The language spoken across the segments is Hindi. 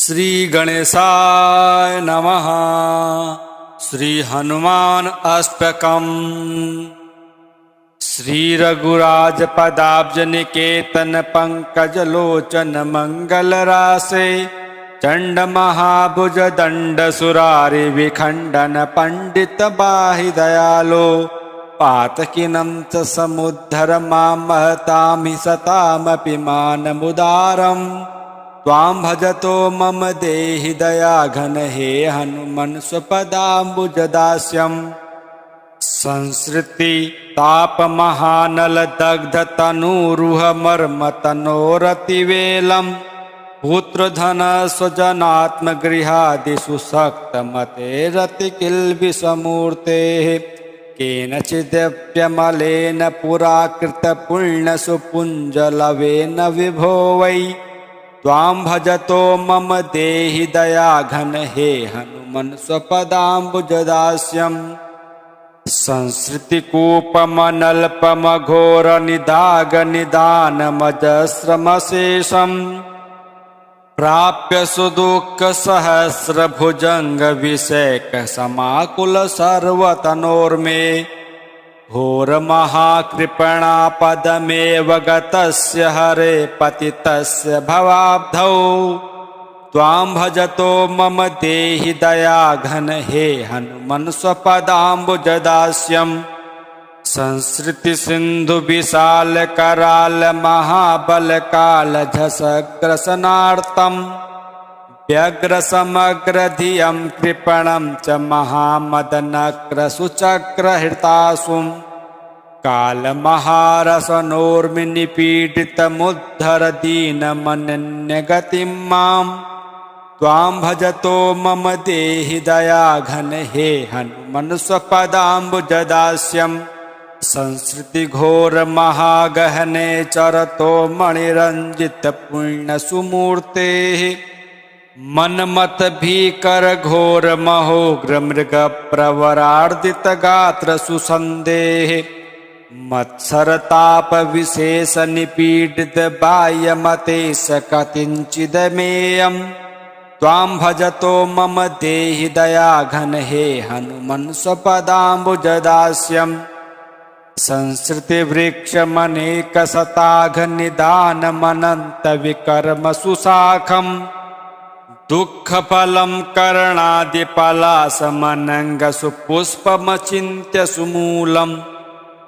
श्री गणेशाय नमः। श्री हनुमान अष्टकम्। श्री रघुराज पदाब्ज निकेतन पंकज लोचन मंगल रासे चंड महाभुज दंड सुरारि विखंडन पंडित बाहि दयालो पातकीनं च समुद्धर मां महतामि सतामपि मानमुदारम् त्वां भजतो मम देहि दयाघन हे हनुमन् स्वपदाम्बुजदास्यम्। संसृति ताप महानल दग्ध तनूरुह मर्म तनोरतिवेलम् पुत्रधन स्वजनात्म गृहादिषु शक्त मते रति किल्बिषमूर्तेः केनचिदप्यमलेन पुराकृत पुण्य सुपुञ्जलवेन विभो वै त्वां भजतो मम देहि दयाघन हे हनुमन् स्वपदाम्बुजदास्यम्। संसृतिकूपमनल्पमघोर निदाग निदानमजस्रमशेषम् प्राप्य सुदुःख सहस्रभुजंग विषेक समाकुल सर्वतनोर्मे घोर महाकृपणापदमेव गतस्य हरे पतितस्य भवाब्धौ त्वां भजतो मम देहि दयाघन हे हनुमन् स्वपदाम्बुजदास्यम्। संसृति सिंधु विशाल कराल महाबल काल झसग्रसनार्तम् व्यग्र समग्र धियं कृपणं च महामदनक्र सुचक्र हृतासुम् काल महारसनोर्मि निपीडितमुद्धर दीनमनन्य गतिं माम् त्वां भजतो मम देहि दयाघन हे हनुमन् स्वपदाम्बुजदास्यम्। संसृति घोर महागहने चरतो मणिरंजित पुण्य सुमूर्तेः मनमत भीकर घोर महोग्र मृग प्रवरार्दित गात्र सुसंदेह मत्सरताप विशेष निपीडित बाह्य मतेश कतिंचिदमेयम् त्वां भजतो मम देहि दयाघन हे हनुमन् स्वपदाम्बुजदास्यम्। संसृति वृक्ष मनेक सताघ निदान मनंत विकर्म सुशाखम् दुःख फलं करणादिपलासमनंग सुपुष्पमचिन्त्य सुमूलम्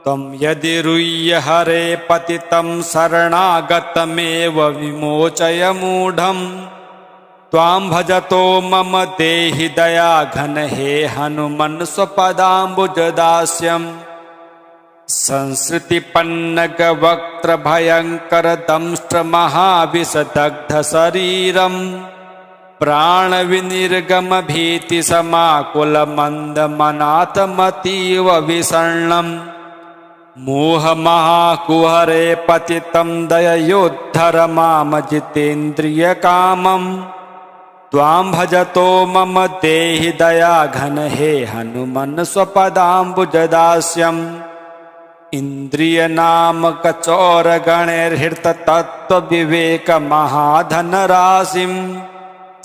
त्वं यदि रुह्य हरे पतितं शरणागतमेव विमोचय मूढम् त्वां भजतो मम देहि दयाघन हे हनुमन् स्वपदाम्बुजदास्यम्। संसृति पन्नग वक्त्र भयंकर दंष्ट्र महाविषदग्ध शरीरम् प्राण विनिर्गम भीति समाकुल मंद मनाथमतीव विषण्णम् मोह महाकुहरे पतितं दययोद्धर माम जितेन्द्रिय कामम् त्वां भजतो मम देहि दयाघन हे हनुमन् स्वपदाम्बुजदास्यम्। इंद्रिय नामक चौर गणैर्हृत तत्व विवेक महाधन राशिम्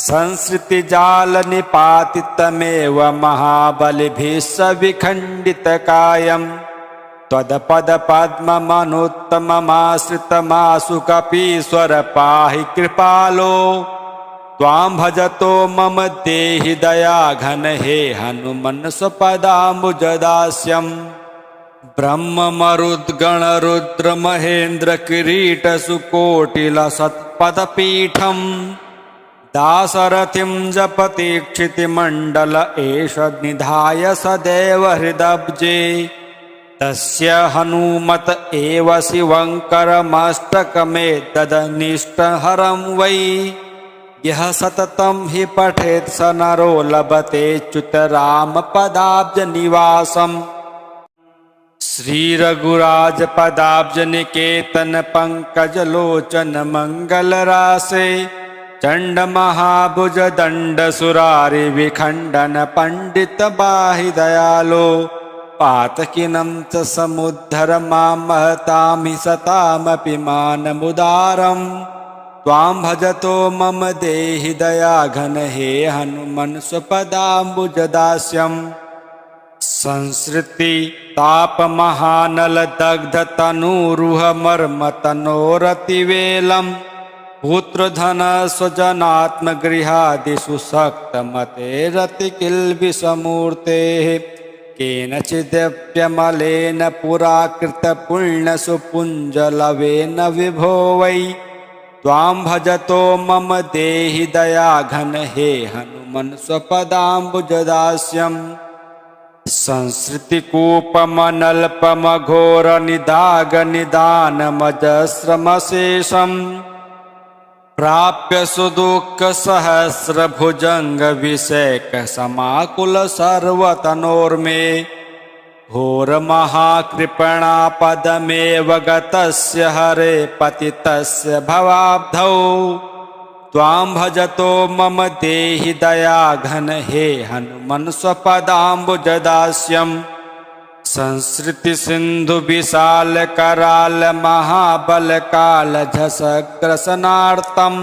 संसृति जाल निपातितमेव महाबलिभिः विखंडित कायम् त्वदपद पद्ममनुत्तममाश्रितमासु कपीश्वर पाहि कृपालो त्वां भजतो मम देहि दयाघन हे हनुमन् स्वपदाम्बुजदास्यम्। ब्रह्म मरुद्गण रुद्र महेन्द्र किरीट सुकोटिल सत्पदपीठम् दासरथिं जपति क्षितिमण्डल एष निधाय सदैव हृदब्जे तस्य हनुमत एव शिवङ्करमष्टकमेतदनिष्टहरं वै यः सततं हि पठेत् स नरो लभते च्युत रामपदाब्ज निवासम्। श्री रघुराज पदाब्ज निकेतन पंकज लोचन मंगल रासे चंड महाभुज दंड सुरारि विखंडन पंडित बाहि दयालो पातकीनं च समुद्धर मां महतामि सतामपि मानमुदारम् त्वां भजतो मम देहि दयाघन हे हनुमन् स्वपदाम्बुजदास्यम् संसृति तापमहानल दग्ध तनूरुह मर्म तनोरतिवेलम् पुत्रधन स्वजनात्मगृहादिषु सक्तमतेरतिकिल्बिषमूर्तेः केनचिदप्यमलेन पुराकृतपुण्यसुपुञ्जलवेन विभो वै त्वां भजतो मम देहि दयाघन हे हनुमन् स्वपदाम्बुजदास्यम् संसृतिकूपमनल्पमघोरनिदागनिदानमजस्रमशेषम् प्राप्य सुदुःखसहस्रभुजङ्गविषेकसमाकुल सर्वतनोर्मे घोरमहाकृपणापदमेव गतस्य हरे पतितस्य भवाब्धौ त्वां भजतो मम देहि दयाघन हे हनुमन् स्वपदाम्बुजदास्यम् संसृतिसिन्धुविशालकरालमहाबलकालझषग्रसनार्तं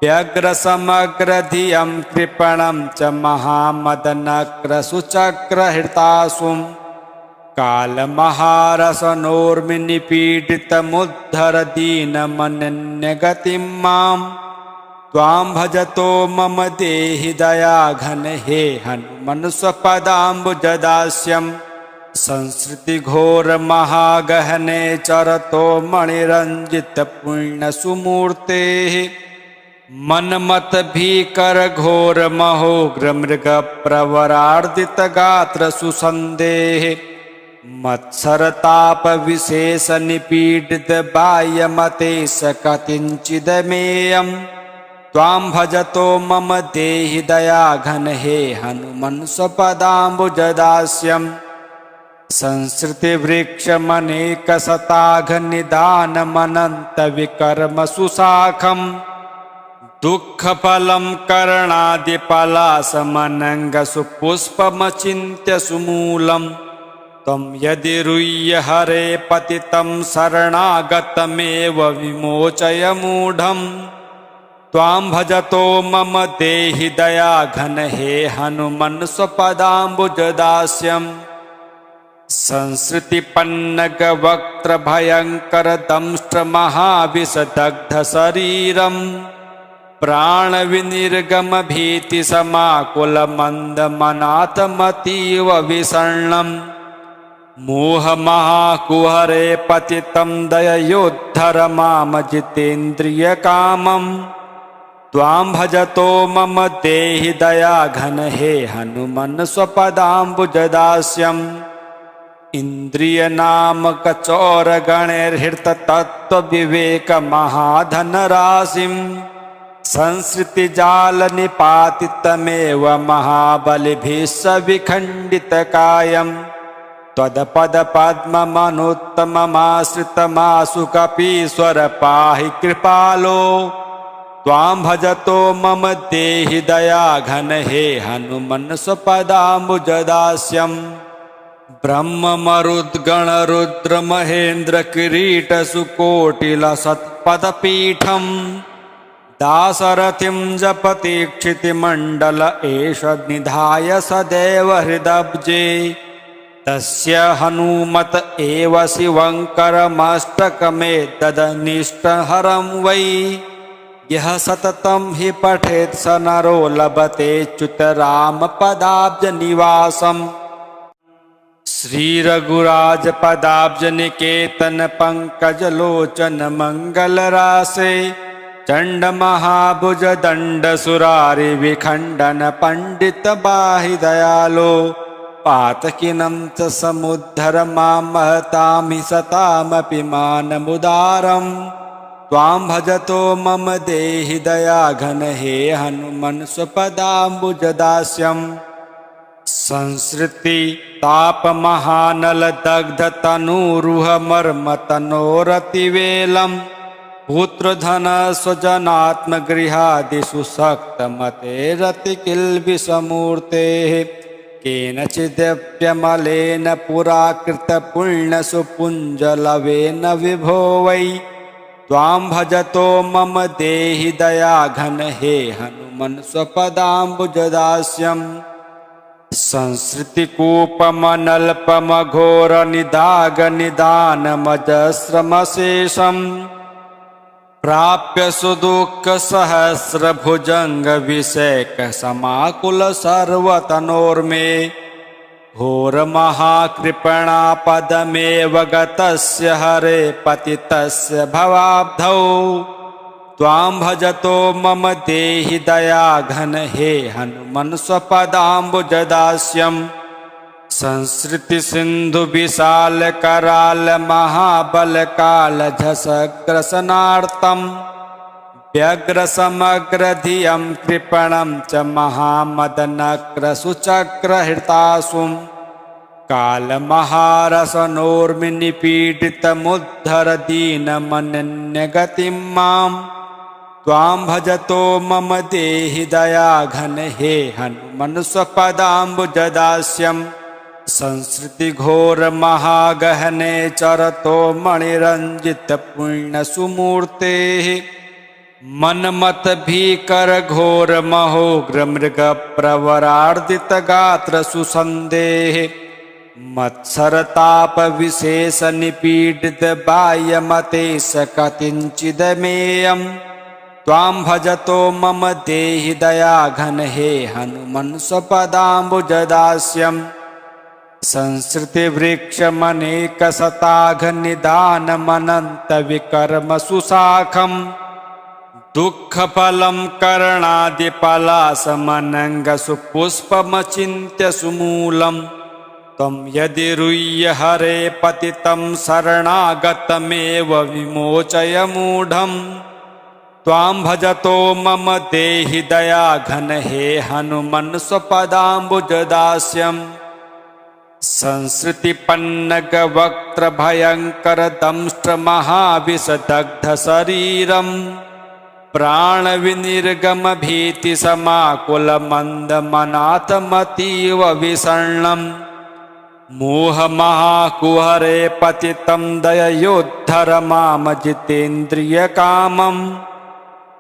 व्यग्रसमग्रधियं कृपणं च महामदनक्रसुचक्रहृतासुं कालमहारसनोर्मिनिपीडितमुद्धर दीनमनन्यगतिं मां त्वां भजतो मम देहि दयाघन हे हनुमन् स्वपदाम्बुजदास्यम् संसृतिघोरमहागहने चरतो मणिरञ्जितपुण्यसुमूर्तेः मन्मथभीकरघोरमहोग्रमृगप्रवरार्दितगात्रसुसन्देः मत्सरतापविशेषनिपीडितबाह्यमतेश त्वां भजतो मम देहि दयाघन हे हनुमन् स्वपदाम्बुजदास्यम् संसृतिवृक्षमनेकशताघनिदानमनन्तविकर्मसुशाखम् दुःखफलं करणादिपलासमनङ्गसुपुष्पमचिन्त्य सुमूलम् त्वं यदि रुह्य हरे पतितं शरणागतमेव विमोचय मूढम् त्वां भजतो मम देहि दयाघन हे हनुमन् स्वपदाम्बुजदास्यम् संसृतिपन्नगवक्त्रभयङ्करदंष्ट्रमहाविषदग्धशरीरम् प्राणविनिर्गमभीतिसमाकुलमन्दमनाथमतीव विषण्णम् मोहमहाकुहरे पतितं दययोद्धर मामजितेन्द्रियकामम् त्वां भजतो मम देहि दयाघन हे हनुमन् स्वपदाम्बुजदास्यम् इन्द्रियनामकचोरगणैर्हृततत्त्वविवेकमहाधनराशिं संसृतिजालनिपातितमेव महाबलिभिः सविखण्डितकायम् त्वदपदपद्ममनुत्तममाश्रितमाशु कपीश्वर पाहि कृपालो त्वां भजतो मम देहि दयाघन हे हनुमन् स्वपदाम्बुजदास्यम् ब्रह्ममरुद्गणरुद्रमहेन्द्रकिरीटसुकोटिलसत्पदपीठम् दासरथिं जपति क्षितिमण्डल एष निधाय सदैव हृदब्जे तस्य हनुमत एव शिवङ्करमष्टकमेतदनिष्टहरं वै यः सततं हि पठेत् स नरो लभते च्युतरामपदाब्जनिवासम् श्रीरघुराजपदाब्जनिकेतन पंकजलोचन मंगलरासे चण्डमहाभुज दण्डसुरारि विखण्डन पंडित बाहि दयालो पातकिनं च समुद्धर मां महतां हि सतामपि मानमुदारम् त्वां भजतो मम देहि दयाघन हे हनुमन् स्वपदाम्बुजदास्यम् संसृति तापमहानल दग्ध तनूरुह मर्म तनोरतिवेलम् पुत्रधन स्वजनात्मगृहादिषु सक्तमतेरतिकिल्बिषमूर्तेः केनचिदप्यमलेन पुराकृतपुण्यसुपुञ्जलवेन विभो वै त्वां भजतो मम देहि दयाघन हे हनुमन् स्वपदाम्बुजदास्यम् संसृतिकूपमनल्पमघोरनिदागनिदानमजस्रमशेषम् प्राप्य सुदुःखसहस्रभुजङ्गविषेकसमाकुलसर्वतनोर्मे घोरमहाकृपणापदमेव गतस्य हरे पतितस्य भवाब्धौ त्वां भजतो मम देहि दयाघन हे हनुमन् स्वपदाम्बुजदास्यम् संसृतिसिन्धुविशालकरालमहाबलकालझषग्रसनार्तं व्यग्रसमग्रधियं कृपणं च महामदनक्रसुचक्रहृतासुं कालमहारसनोर्मिनिपीडितमुद्धर दीनमनन्यगतिं मां त्वां भजतो मम देहि दयाघन हे हनुमन् स्वपदाम्बुजदास्यम् संसृतिघोरमहागहने चरतो मणिरञ्जितपुण्यसुमूर्तेः मन्मथभीकरघोरमहोग्रमृगप्रवरार्दितगात्रसुसन्देः मत्सरतापविशेषनिपीडितबाह्यमतेश कथिञ्चिदमेयम् त्वां भजतो मम देहि दयाघन हे हनुमन् स्वपदाम्बुजदास्यम् संसृतिवृक्षमनेकशताघनिदानमनन्तविकर्मसुशाखम् दुःखफलं करणादिपलासमनङ्गसुपुष्पमचिन्त्य सुमूलम् त्वं यदि रुह्य हरे पतितं शरणागतमेव विमोचय मूढम् त्वां भजतो मम देहि दयाघन हे हनुमन् स्वपदाम्बुजदास्यम् संसृतिपन्नगवक्त्रभयङ्करदंष्ट्रमहाविषदग्धशरीरम् प्राणविनिर्गमभीतिसमाकुलमन्दमनाथमतीव विषण्णम् मोहमहाकुहरे पतितं दययोद्धर मामजितेन्द्रियकामम्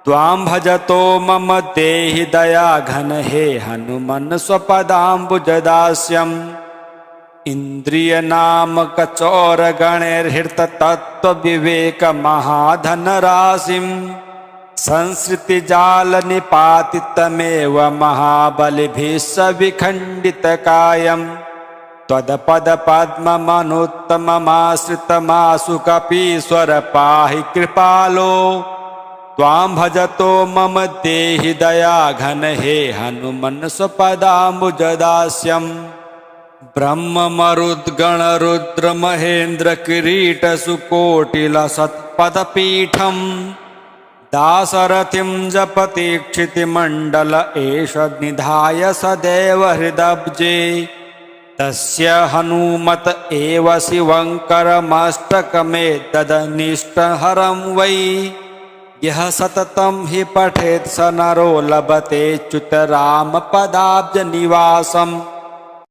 त्वां भजतो मम देहि दयाघन हे हनुमन् स्वपदाम्बुजदास्यम् इन्द्रियनामकचोरगणैर्हृततत्त्वविवेकमहाधनराशिम् संसृतिजालनिपातितमेव महाबलिभिः सविखण्डितकायम् त्वदपदपद्ममनुत्तममाश्रितमाशु कपीश्वर पाहि कृपालो त्वां भजतो मम देहि दयाघन हे हनुमन् स्वपदाम्बुजदास्यम् ब्रह्ममरुद्गणरुद्रमहेन्द्रकिरीटसुकोटिलसत्पदपीठम् दासरथिं जपतीक्षितिमण्डल एष निधाय सदैव हृदब्जे तस्य हनुमत एव शिवङ्करमष्टकमेतदनिष्टहरं वै यः सततं हि पठेत् स नरो लभते च्युतरामपदाब्जनिवासम्